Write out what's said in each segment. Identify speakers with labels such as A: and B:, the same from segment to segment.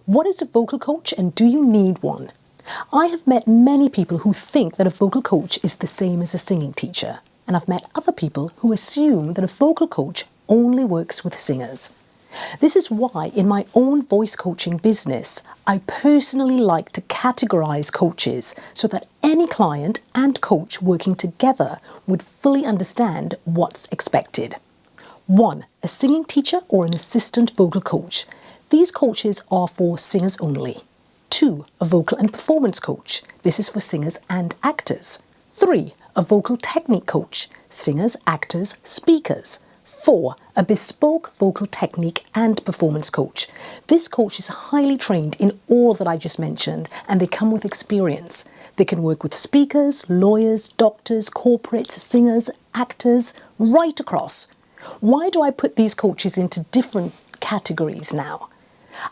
A: What is a vocal coach and do you need one? I have met many people who think that a vocal coach is the same as a singing teacher, and I've met other people who assume that a vocal coach only works with singers. This is why in my own voice coaching business, I personally like to categorize coaches so that any client and coach working together would fully understand what's expected. 1. A singing teacher or an assistant vocal coach. These coaches are for singers only. 2. A vocal and performance coach. This is for singers and actors. 3. A vocal technique coach. Singers, actors, speakers. 4. A bespoke vocal technique and performance coach. This coach is highly trained in all that I just mentioned, and they come with experience. They can work with speakers, lawyers, doctors, corporates, singers, actors, right across. Why do I put these coaches into different categories now?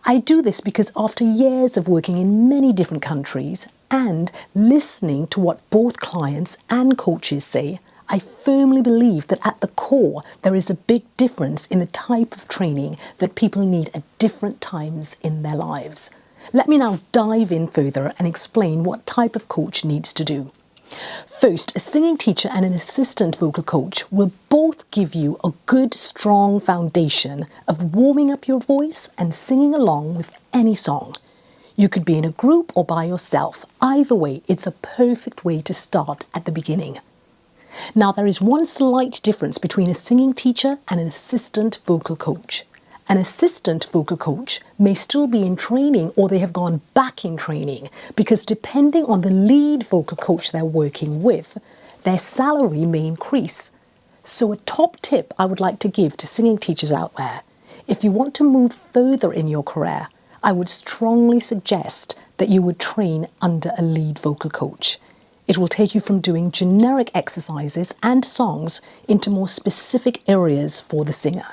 A: I do this because after years of working in many different countries and listening to what both clients and coaches say, I firmly believe that at the core there is a big difference in the type of training that people need at different times in their lives. Let me now dive in further and explain what type of coach needs to do. First, a singing teacher and an assistant vocal coach will both give you a good, strong foundation of warming up your voice and singing along with any song. You could be in a group or by yourself. Either way, it's a perfect way to start at the beginning. Now, there is one slight difference between a singing teacher and an assistant vocal coach. An assistant vocal coach may still be in training or they have gone back in training because depending on the lead vocal coach they're working with, their salary may increase. So a top tip I would like to give to singing teachers out there, if you want to move further in your career, I would strongly suggest that you would train under a lead vocal coach. It will take you from doing generic exercises and songs into more specific areas for the singer.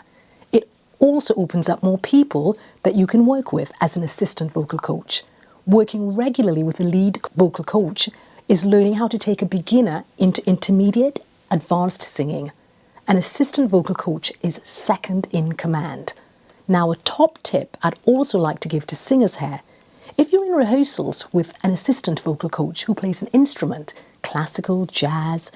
A: It also opens up more people that you can work with as an assistant vocal coach. Working regularly with a lead vocal coach is learning how to take a beginner into intermediate, advanced singing. An assistant vocal coach is second in command. Now, a top tip I'd also like to give to singers here. If you're in rehearsals with an assistant vocal coach who plays an instrument, classical, jazz,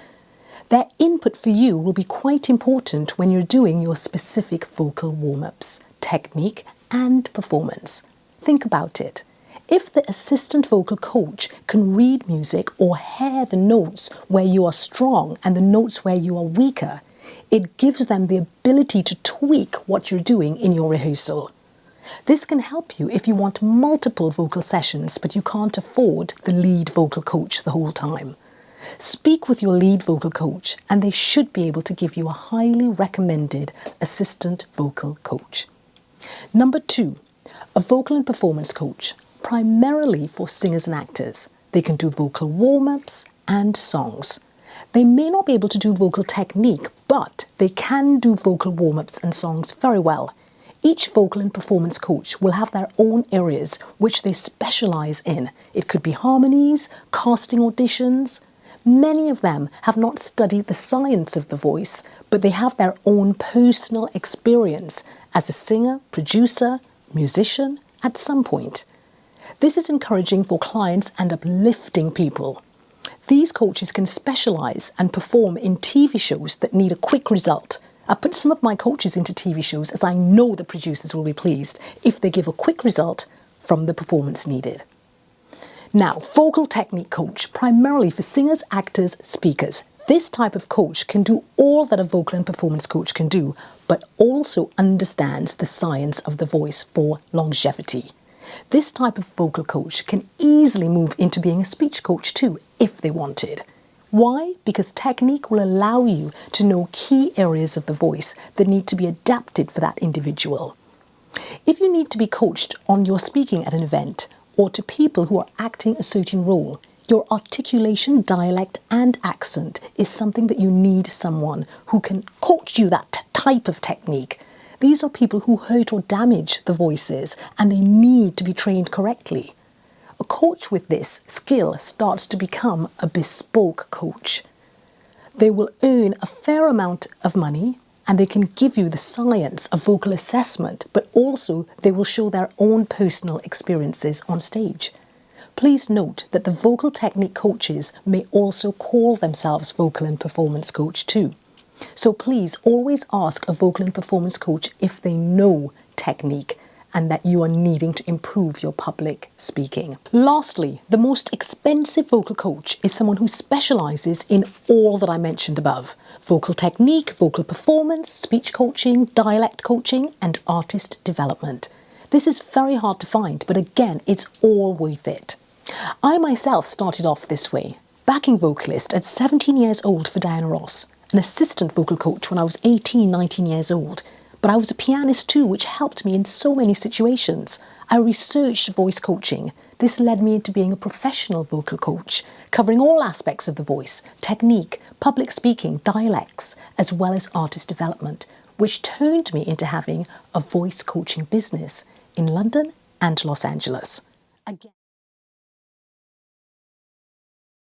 A: their input for you will be quite important when you're doing your specific vocal warm-ups, technique and performance. Think about it. If the assistant vocal coach can read music or hear the notes where you are strong and the notes where you are weaker, it gives them the ability to tweak what you're doing in your rehearsal. This can help you if you want multiple vocal sessions but you can't afford the lead vocal coach the whole time. Speak with your lead vocal coach and they should be able to give you a highly recommended assistant vocal coach. Number 2, a vocal and performance coach, primarily for singers and actors. They can do vocal warm-ups and songs. They may not be able to do vocal technique, but they can do vocal warm-ups and songs very well. Each vocal and performance coach will have their own areas which they specialise in. It could be harmonies, casting auditions. Many of them have not studied the science of the voice, but they have their own personal experience as a singer, producer, musician at some point. This is encouraging for clients and uplifting people. These coaches can specialise and perform in TV shows that need a quick result. I put some of my coaches into TV shows as I know the producers will be pleased if they give a quick result from the performance needed. Now, vocal technique coach, primarily for singers, actors, speakers. This type of coach can do all that a vocal and performance coach can do, but also understands the science of the voice for longevity. This type of vocal coach can easily move into being a speech coach too, if they wanted. Why? Because technique will allow you to know key areas of the voice that need to be adapted for that individual. If you need to be coached on your speaking at an event or to people who are acting a certain role, your articulation, dialect and accent is something that you need someone who can coach you that type of technique. These are people who hurt or damage the voices and they need to be trained correctly. A coach with this skill starts to become a bespoke coach. They will earn a fair amount of money and they can give you the science of vocal assessment, but also they will show their own personal experiences on stage. Please note that the vocal technique coaches may also call themselves vocal and performance coach too. So please always ask a vocal and performance coach if they know technique and that you are needing to improve your public speaking. Lastly, the most expensive vocal coach is someone who specialises in all that I mentioned above: vocal technique, vocal performance, speech coaching, dialect coaching, and artist development. This is very hard to find, but again, it's all worth it. I myself started off this way, backing vocalist at 17 years old for Diana Ross, an assistant vocal coach when I was 18, 19 years old. But I was a pianist too, which helped me in so many situations. I researched voice coaching. This led me into being a professional vocal coach, covering all aspects of the voice, technique, public speaking, dialects, as well as artist development, which turned me into having a voice coaching business in London and Los Angeles. Again,